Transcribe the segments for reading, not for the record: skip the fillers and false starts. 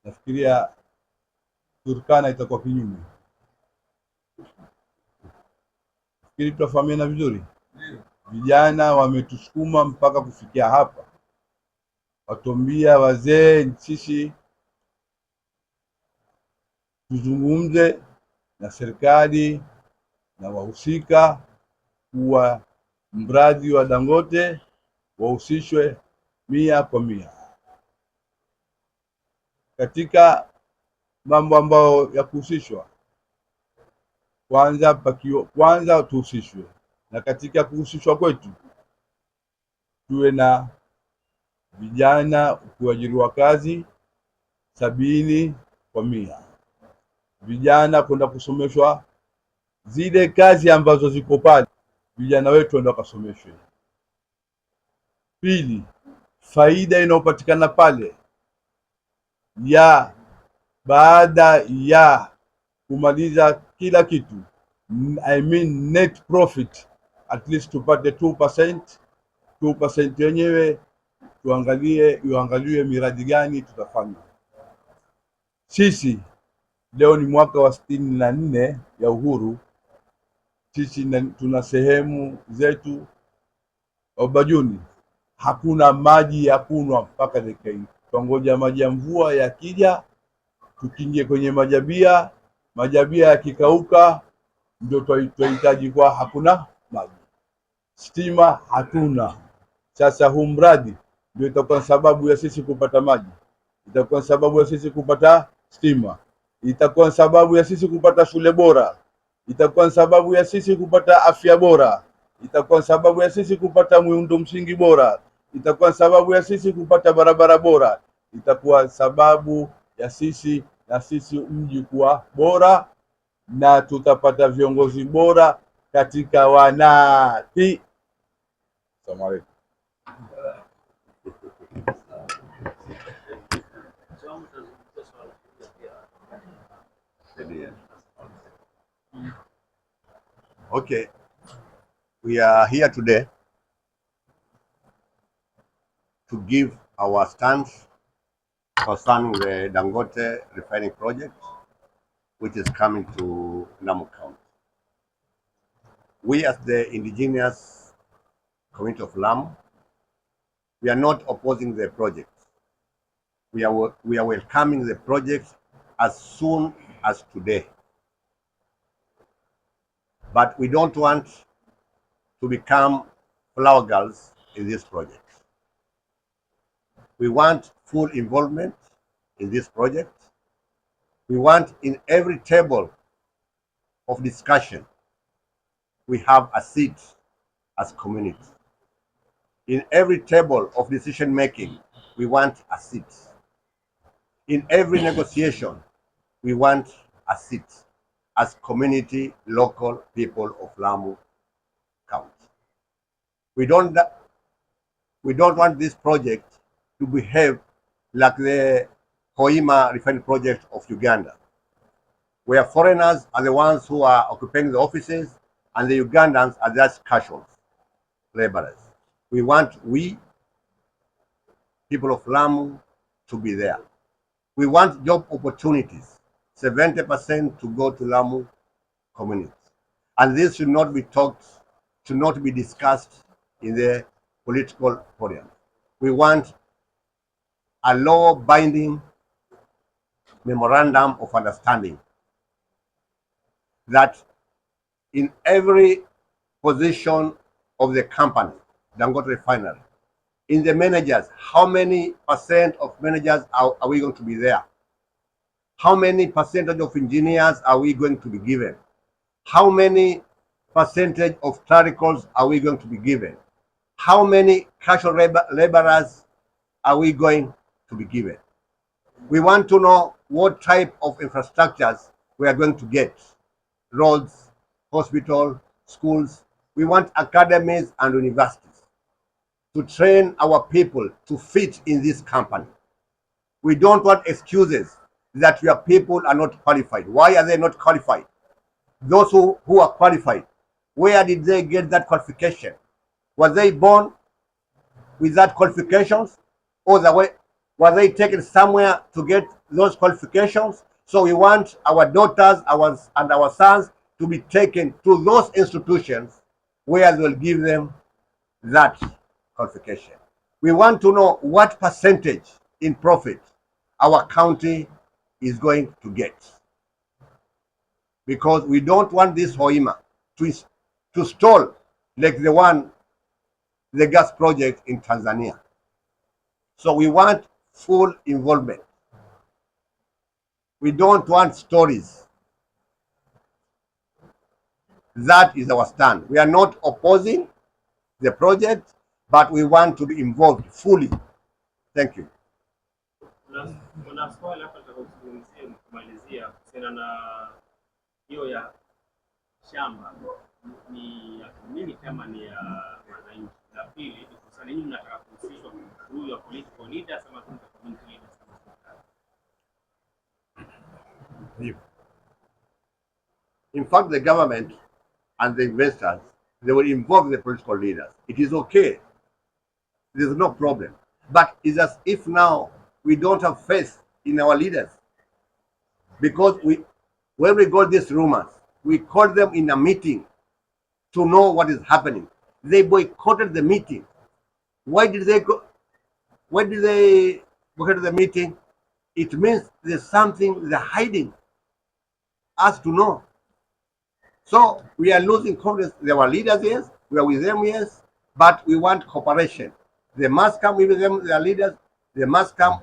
nafikiria Turkana itakuwa kinyume. Fikiri tutafahamiana vizuri. Vijana wametusukuma mpaka kufikia hapa, watuambia wazee, sisi tuzungumze na serikali na wahusika kuwa mradi wa Dangote wahusishwe 100%. Katika mambo ambayo ya kuhusishwa, kwanza tuhusishwe, na katika kuhusishwa kwetu tuwe na vijana kuajiriwa kazi 70%, vijana kwenda kusomeshwa zile kazi ambazo ziko pale, vijana wetu waenda wakasomeshwe. Pili, faida inayopatikana pale ya baada ya kumaliza kila kitu, I mean net profit, at least tupate 2% yenyewe, tuangaliwe miradi gani tutafanya. Sisi leo ni mwaka wa 64 ya uhuru. Sisi tuna sehemu zetu Obajuni hakuna maji ya kunywa mpaka dakika hii. Tungoja maji ya mvua yakija, tukingie kwenye majabia yakikauka ndio tunahitaji, kwa hakuna maji. Stima hatuna. Sasa huu mradi ndio itakuwa sababu ya sisi kupata maji, itakuwa sababu ya sisi kupata stima, itakuwa sababu ya sisi kupata shule bora, itakuwa sababu ya sisi kupata afya bora, itakuwa sababu ya sisi kupata miundo msingi bora, itakuwa sababu ya sisi kupata barabara bora, itakuwa sababu ya sisi mji kuwa bora, na tutapata viongozi bora katika wanati. Asalamu alaykum. Okay, we are here today to give our stance concerning the Dangote refining project, which is coming to Lamu County. We, as the indigenous community of Lamu, we are not opposing the project. We are welcoming the project as soon as today. But we don't want to become flower girls in this project. We want full involvement in this project. We want in every table of discussion, we have a seat as community. In every table of decision making, we want a seat. In every negotiation, we want a seat as community, local people of Lamu County. We don't want this project to behave like the Hoima refinery project of Uganda, where foreigners are the ones who are occupying the offices and the Ugandans are just casual laborers. We want people of Lamu to be there. We want job opportunities, 70% to go to Lamu community. And this should not be talked, should not be discussed in the political forum. We want a law-binding memorandum of understanding that in every position of the company, Dangote Refinery, in the managers, how many percent of managers are we going to be there? How many percentage of engineers are we going to be given? How many percentage of clericals are we going to be given? How many casual laborers are we going to be given? We want to know what type of infrastructures we are going to get. Roads, hospital, schools. We want academies and universities to train our people to fit in this company. We don't want excuses that your people are not qualified. Why are they not qualified? Those who are qualified, where did they get that qualification? Were they born with that qualifications, or were they taken somewhere to get those qualifications? So we want our daughters and our sons to be taken to those institutions where they will give them that qualification. We want to know what percentage in profit our county is going to get, because we don't want this Hoima to stall like the gas project in Tanzania. So we want full involvement. We don't want stories. That is our stand. We are not opposing the project, but we want to be involved fully. Thank you. Kuna swali hapa tutakuzungumzia kumalizia kuhusiana na hiyo ya shamba ni ya nini kama ni ya wananchi. La pili ni kuhusiana nini mnataka kuhusishwa huyu ya political leaders ama community leaders kama serikali. In fact, the government and the investors, they will involve the political leaders. It is okay. There's no problem. But it's as if now we don't have faith in our leaders. Because when we got these rumors, we called them in a meeting to know what is happening. They boycotted the meeting. Why did they go? Why did they boycott the meeting? It means there's something they're hiding us to know. So we are losing confidence. There are leaders, yes. We are with them, yes. But we want cooperation. They must come with them, their leaders. They must come,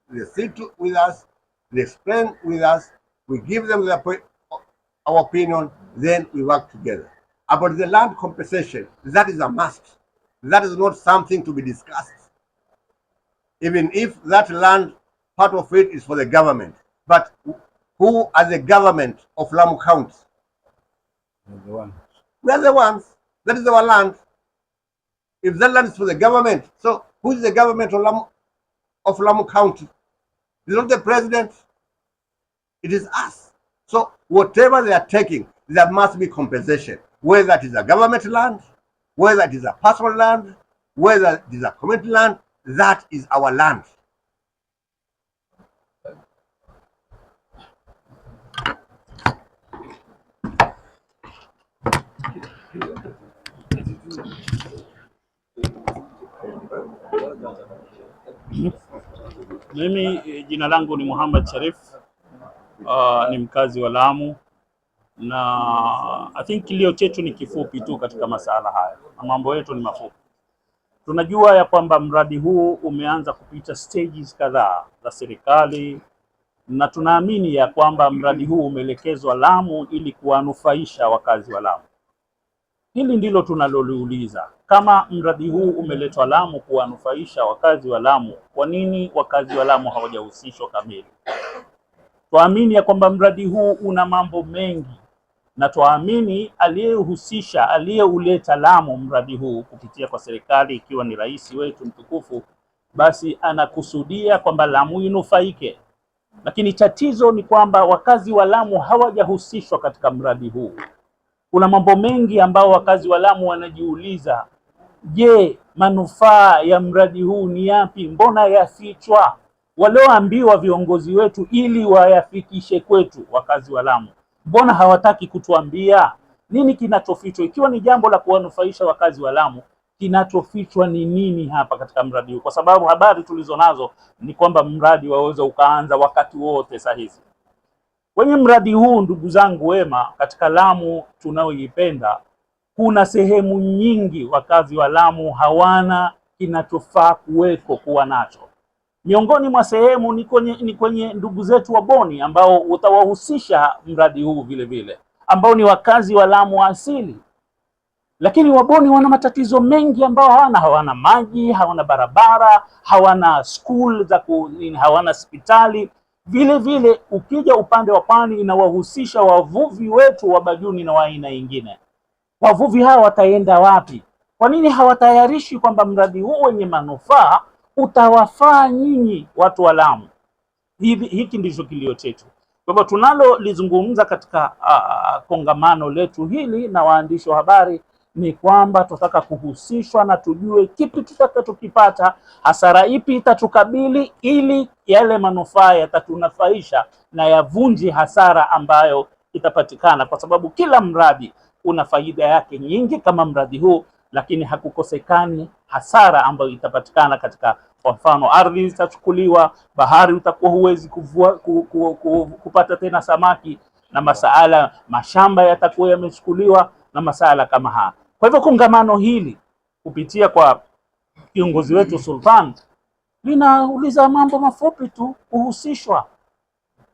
they sit with us, they explain with us, we give them our opinion, then we work together. About the land compensation, that is a must. That is not something to be discussed. Even if that land, part of it is for the government. But who are the government of Lamu County? We are the ones. That is our land. If that land is for the government, so who is the government of Lamu County? It's not the president. It is us. So whatever they are taking, there must be compensation. Whether it is a government land, whether it is a personal land, whether it is a community land, that is our land. Mimi jina langu ni Muhammad Sharif, ni mkazi wa Lamu, na I think kilio chetu ni kifupi tu katika masala haya, na mambo yetu ni mafupi. Tunajua ya kwamba mradi huu umeanza kupita stages kadhaa za serikali, na tunaamini ya kwamba mradi huu umeelekezwa Lamu ili kuwanufaisha wakazi wa Lamu. Hili ndilo tunaloliuliza. Kama mradi huu umeletwa Lamu kuwanufaisha wakazi wa Lamu, kwa nini wakazi wa Lamu hawajahusishwa kamili? Tuamini ya kwamba mradi huu una mambo mengi, na tuamini aliyehusisha, aliyeuleta Lamu mradi huu kupitia kwa serikali, ikiwa ni rais wetu mtukufu, basi anakusudia kwamba Lamu inufaike. Lakini tatizo ni kwamba wakazi wa Lamu hawajahusishwa katika mradi huu. Kuna mambo mengi ambao wakazi wa Lamu wanajiuliza, je, manufaa ya mradi huu ni yapi? Mbona yafichwa? Walioambiwa viongozi wetu ili wayafikishe kwetu wakazi wa Lamu, mbona hawataki kutuambia nini kinachofichwa? Ikiwa ni jambo la kuwanufaisha wakazi wa Lamu, kinachofichwa ni nini hapa katika mradi huu? Kwa sababu habari tulizo nazo ni kwamba mradi waweza ukaanza wakati wote saa hizi. Kwenye mradi huu, ndugu zangu wema, katika Lamu tunaoipenda, kuna sehemu nyingi wakazi wa Lamu hawana kinachofaa kuwa nacho. Miongoni mwa sehemu ni kwenye ndugu zetu wa Boni, ambao utawahusisha mradi huu vile vile, ambao ni wakazi wa Lamu asili. Lakini Waboni wana matatizo mengi ambao hawana maji, hawana barabara, hawana school hawana hospitali. Vile vile ukija upande wa pwani inawahusisha wavuvi wetu wa Bajuni na wa aina nyingine. Wavuvi hawa wataenda wapi? Kwa nini hawatayarishi kwamba mradi huu wenye manufaa utawafaa nyinyi watu wa Lamu? Hiki ndicho kilio chetu. Kwa hivyo tunalo lizungumza katika kongamano letu hili na waandishi wa habari, ni kwamba tunataka kuhusishwa na tujue kipi tutakachokipata, hasara ipi itatukabili, ili yale manufaa yatatunufaisha na yavunji hasara ambayo itapatikana, kwa sababu kila mradi una faida yake nyingi kama mradi huu, lakini hakukosekani hasara ambayo itapatikana katika, kwa mfano, ardhi zitachukuliwa, bahari utakuwa huwezi kupata tena samaki, na masaala mashamba yatakuwa yamechukuliwa na masaala kama haya. Kwa hivyo kongamano hili kupitia kwa kiongozi wetu Sultan linauliza mambo mafupi tu: kuhusishwa,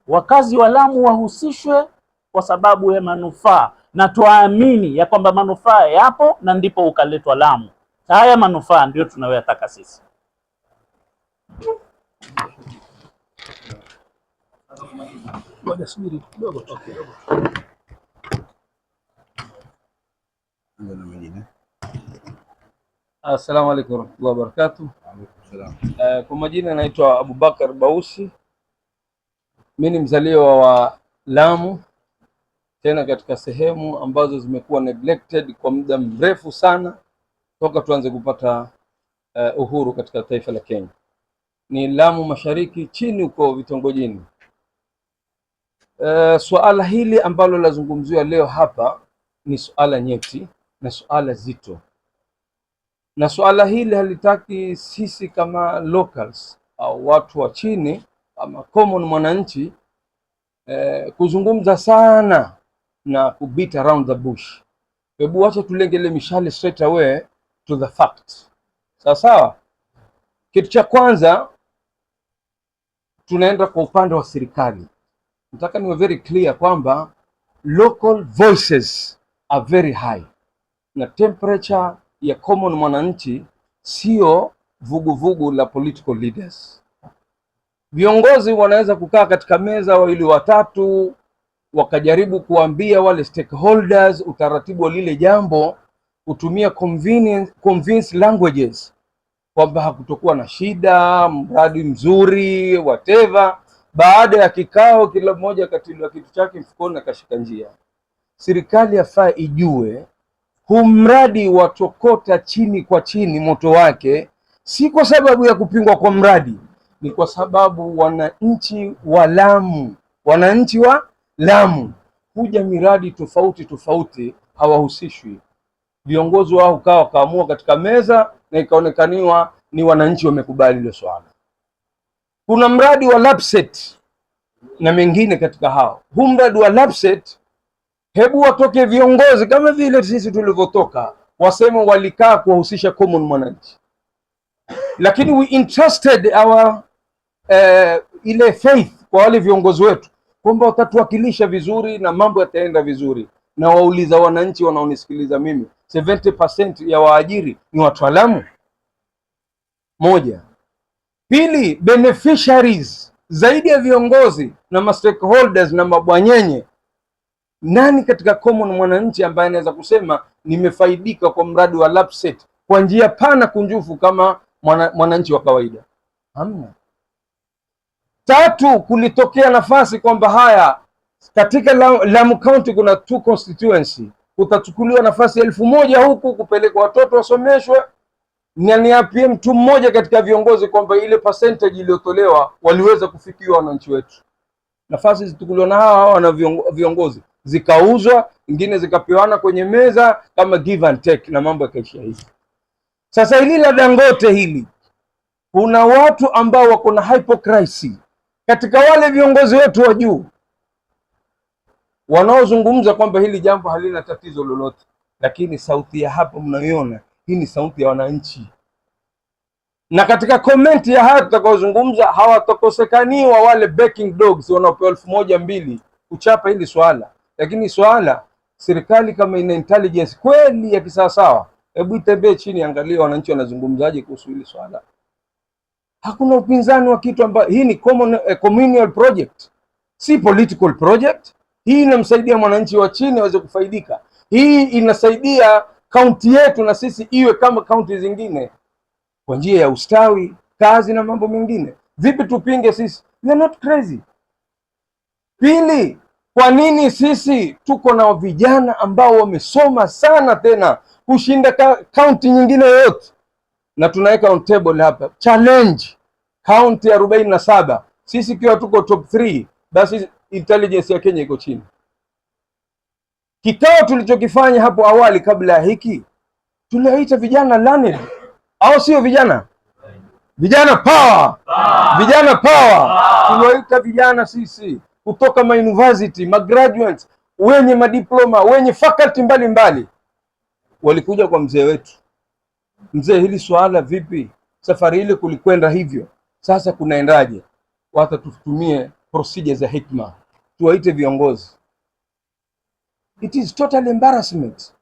wakazi wa Lamu wahusishwe kwa sababu ya manufaa, na tuamini ya kwamba manufaa yapo na ndipo ukaletwa Lamu. Haya manufaa ndio tunayoyataka sisi. Assalamu alaikum warahmatullahi wabarakatuh. Kwa majina naitwa Abubakar Bausi. Mimi ni mzaliwa wa Lamu, tena katika sehemu ambazo zimekuwa neglected kwa muda mrefu sana toka tuanze kupata uhuru katika taifa la Kenya. Ni Lamu Mashariki, chini huko vitongojini. Suala hili ambalo lazungumziwa leo hapa ni suala nyeti na suala zito, na suala hili halitaki sisi kama locals au watu wa chini ama common mwananchi kuzungumza sana na beat around the bush. Hebu wacha tulengele mishale straight away to the fact. Sawa sawa. Kitu cha kwanza, tunaenda kwa upande wa serikali. Nataka niwe very clear kwamba local voices are very high, na temperature ya common mwananchi sio vuguvugu la political leaders. Viongozi wanaweza kukaa katika meza wawili watatu wakajaribu kuambia wale stakeholders utaratibu wa lile jambo, kutumia convince languages kwamba hakutokuwa na shida, mradi mzuri, whatever. Baada ya kikao, kila mmoja akatiliwa kitu chake mfukoni na kashika njia. Serikali yafaa ijue huu mradi watokota chini kwa chini moto wake, si kwa sababu ya kupingwa kwa mradi, ni kwa sababu wananchi wa Lamu kuja miradi tofauti tofauti hawahusishwi. Viongozi wao wakaamua katika meza na ikaonekaniwa ni wananchi wamekubali hilo swala. Kuna mradi wa Lapset na mengine katika hao. Huu mradi wa Lapset, hebu watoke viongozi kama vile sisi tulivyotoka, waseme walikaa kuwahusisha common mwananchi, lakini we entrusted our ile faith kwa wale viongozi wetu kwamba watatuwakilisha vizuri na mambo yataenda vizuri. Na wauliza wananchi wanaonisikiliza mimi, 70% ya waajiri ni watu wa Lamu? Moja. Pili, beneficiaries zaidi ya viongozi na stakeholders na mabwanyenye, nani katika common mwananchi ambaye anaweza kusema nimefaidika kwa mradi wa Lapset kwa njia pana kunjufu kama mwananchi wa kawaida? Hamna. Tatu, kulitokea nafasi kwamba haya katika Lamu County kuna 2 constituency, utachukuliwa nafasi 1000 huku kupeleka watoto wasomeshwe, na niapie mtu mmoja katika viongozi kwamba ile percentage iliyotolewa waliweza kufikiwa wananchi wetu. Nafasi zitukuliwa na hawa na viongozi, zikauzwa, ingine zikapewana kwenye meza kama give and take, na mambo yakaishia hivi. Sasa hili la Dangote hili, kuna watu ambao wako na hypocrisy katika wale viongozi wetu wa juu wanaozungumza kwamba hili jambo halina tatizo lolote, lakini sauti ya hapa mnayoiona hii ni sauti ya wananchi. Na katika komenti ya haya tutakaozungumza hawatakosekaniwa wale backing dogs wanaopewa 1000-2000 kuchapa hili swala. Lakini swala, serikali kama ina intelligence kweli ya kisawasawa, hebu itembee chini, angalia wananchi wanazungumzaje kuhusu hili swala. Hakuna upinzani wa kitu ambacho, hii ni communal project, si political project. Hii inamsaidia mwananchi wa chini aweze kufaidika. Hii inasaidia kaunti yetu na sisi iwe kama kaunti zingine kwa njia ya ustawi, kazi na mambo mengine. Vipi tupinge sisi? We are not crazy. Pili, Kwa nini sisi tuko na vijana ambao wamesoma sana tena kushinda kaunti nyingine yoyote, na tunaweka on table hapa challenge kaunti 47, sisi kiwa tuko top 3, basi intelligence ya Kenya iko chini. Kikao tulichokifanya hapo awali kabla ya hiki, tuliwaita vijana learned, au sio? Vijana power, vijana power. Tuliwaita vijana sisi kutoka ma university, ma graduates, wenye madiploma, wenye faculty mbalimbali, walikuja kwa mzee wetu. Mzee, hili swala vipi? Safari ile kulikwenda hivyo, sasa kunaendaje? Wata tutumie procedure za hikma, tuwaite viongozi. It is total embarrassment.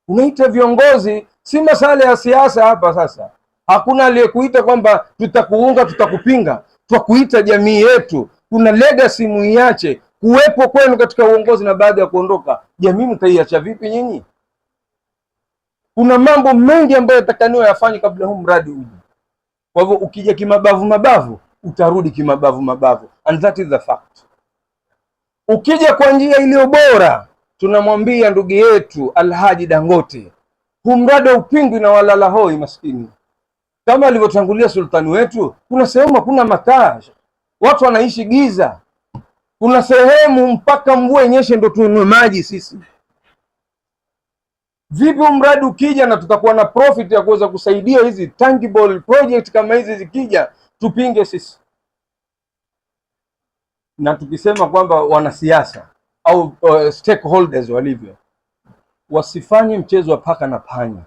Unaita viongozi, si masala ya siasa hapa. Sasa hakuna aliyekuita kwamba tutakuunga tutakupinga, twakuita jamii yetu, kuna legacy muiache kuwepo kwenu katika uongozi, na baada ya kuondoka jamii mtaiacha vipi nyinyi? Kuna mambo mengi ambayo yatakaniwa yafanye kabla huu mradi uje. Kwa hivyo ukija kimabavu mabavu utarudi kimabavu mabavu, and that is the fact. Ukija kwa njia iliyo bora, tunamwambia ndugu yetu Alhaji Dangote, huu mradi upingwi na walala hoi maskini. Kama alivyotangulia sultani wetu, kuna sehemu hakuna mataa, watu wanaishi giza. Kuna sehemu mpaka mvua inyeshe ndo tununue maji sisi. Vipi mradi ukija na tutakuwa na profit ya kuweza kusaidia hizi tangible project kama hizi zikija, tupinge sisi? Na tukisema kwamba wanasiasa au stakeholders walivyo, wasifanye mchezo wa paka na panya.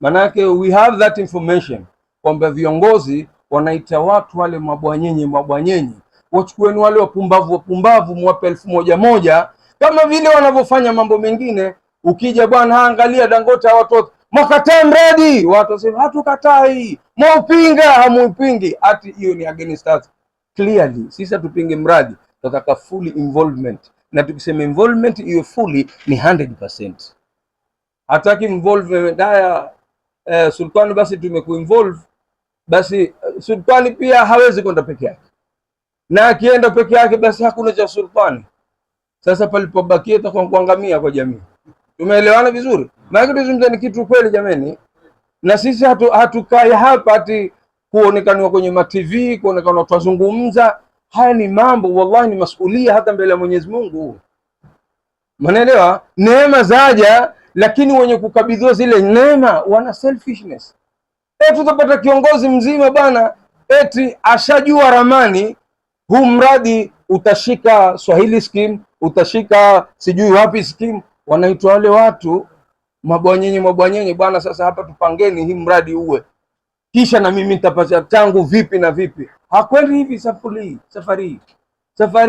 Manake we have that information kwamba viongozi wanaita watu wale mabwanyenye, wachukueni wale wapumbavu mwape 1,000 kama vile wanavyofanya mambo mengine. Ukija bwana, angalia Dangote watu makataa mradi, watu wasema hatukatai, mwaupinga, hamuipingi, ati hiyo ni against us. Clearly sisi tupinge mradi, tunataka fully involvement, na tukisema involvement hiyo fully ni 100%. Hataki involvement haya sultani basi tumekuinvolve, basi sultani pia hawezi kwenda peke yake, na akienda peke yake basi hakuna cha sultani. Sasa palipobakia itakuwa kuangamia kwa jamii. Tumeelewana vizuri? Maana tuzungumza ni kitu kweli jameni, na sisi hatukai hapa ati kuonekana kwenye ma TV, kuonekana tutazungumza. Haya ni mambo wallahi ni masuhulia hata mbele ya Mwenyezi Mungu. Mnaelewa? Neema zaja, lakini wenye kukabidhiwa zile neema wana selfishness. Tutapata kiongozi mzima bana, eti ashajua ramani, huu mradi utashika Swahili scheme, utashika sijui wapi scheme, wanaitwa wale watu mabwanyenye bwana, sasa hapa tupangeni hii mradi uwe, kisha na mimi nitapata tangu vipi na vipi. Hakwendi hivi safari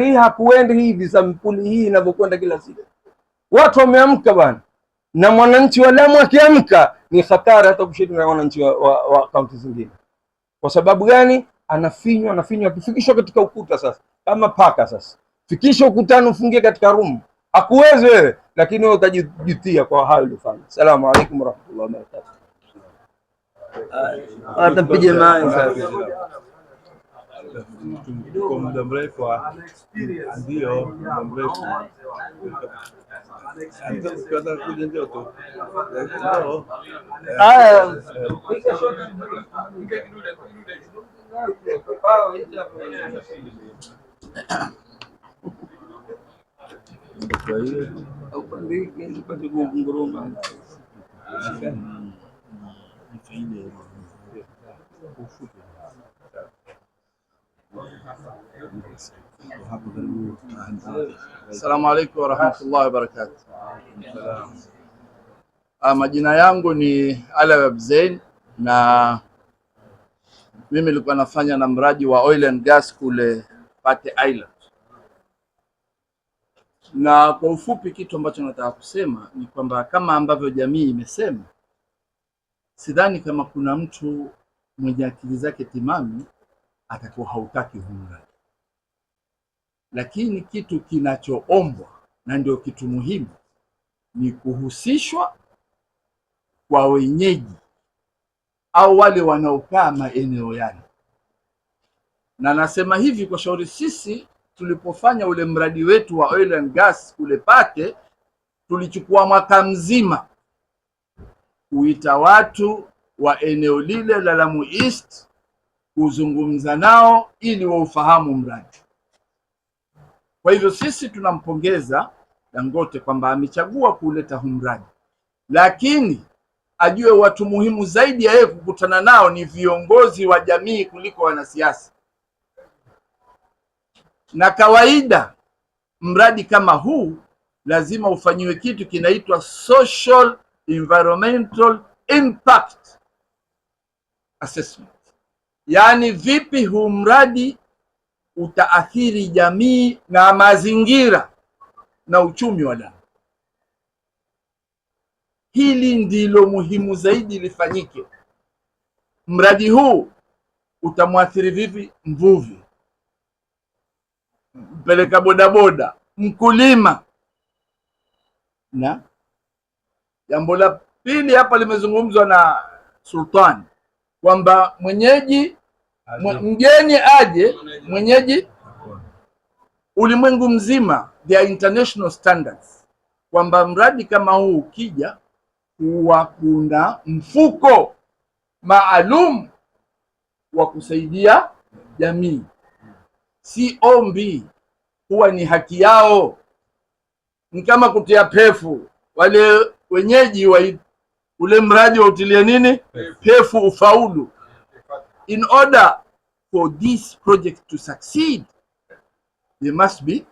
hii hakuendi hivi sampuli hii inavyokwenda kila siku. Watu wameamka bwana, na mwananchi wa Lamu akiamka ni hatari hata kushinda na wananchi wa kaunti zingine. Kwa sababu gani? Anafinywa, akifikishwa katika ukuta sasa kama paka. Sasa fikisha ukutani, ufungie katika room, hakuwezi wewe, lakini wewe utajijutia kwa hayo ulifanya. Asalamu alaykum warahmatullahi wabarakatuh. Hata mpige mawe sasa. Kwa muda mrefu ndio muda mrefu hata kuja ndio tu Assalamu alaikum warahmatullahi wabarakatuh. Majina yangu ni Ala Zain, na mimi nilikuwa nafanya na mradi wa oil and gas kule Pate Island. Na kwa ufupi kitu ambacho nataka kusema ni kwamba kama ambavyo jamii imesema, sidhani kama kuna mtu mwenye akili zake timami atakuwa hautaki huu mradi. Lakini kitu kinachoombwa na ndio kitu muhimu ni kuhusishwa kwa wenyeji au wale wanaokaa maeneo yale. Na nasema hivi kwa shauri sisi tulipofanya ule mradi wetu wa oil and gas kule Pate, tulichukua mwaka mzima kuita watu wa eneo lile la Lamu East, kuzungumza nao ili waufahamu mradi. Kwa hivyo sisi tunampongeza Dangote kwamba amechagua kuleta huu mradi, lakini ajue watu muhimu zaidi ya yeye kukutana nao ni viongozi wa jamii kuliko wanasiasa. Na kawaida mradi kama huu lazima ufanyiwe kitu kinaitwa social environmental impact assessment, yaani vipi huu mradi utaathiri jamii na mazingira na uchumi wa Lamu. Hili ndilo muhimu zaidi lifanyike. Mradi huu utamwathiri vipi mvuvi, mpeleka bodaboda, mkulima? Na jambo la pili hapa limezungumzwa na Sultan kwamba mwenyeji mgeni aje, mwenyeji ulimwengu mzima, the international standards, kwamba mradi kama huu ukija huwa kuna mfuko maalum wa kusaidia jamii, si ombi, huwa ni haki yao. Ni kama kutia pefu wale wenyeji wa ule mradi wa utilie nini pefu ufaulu. In order for this project to succeed, there must be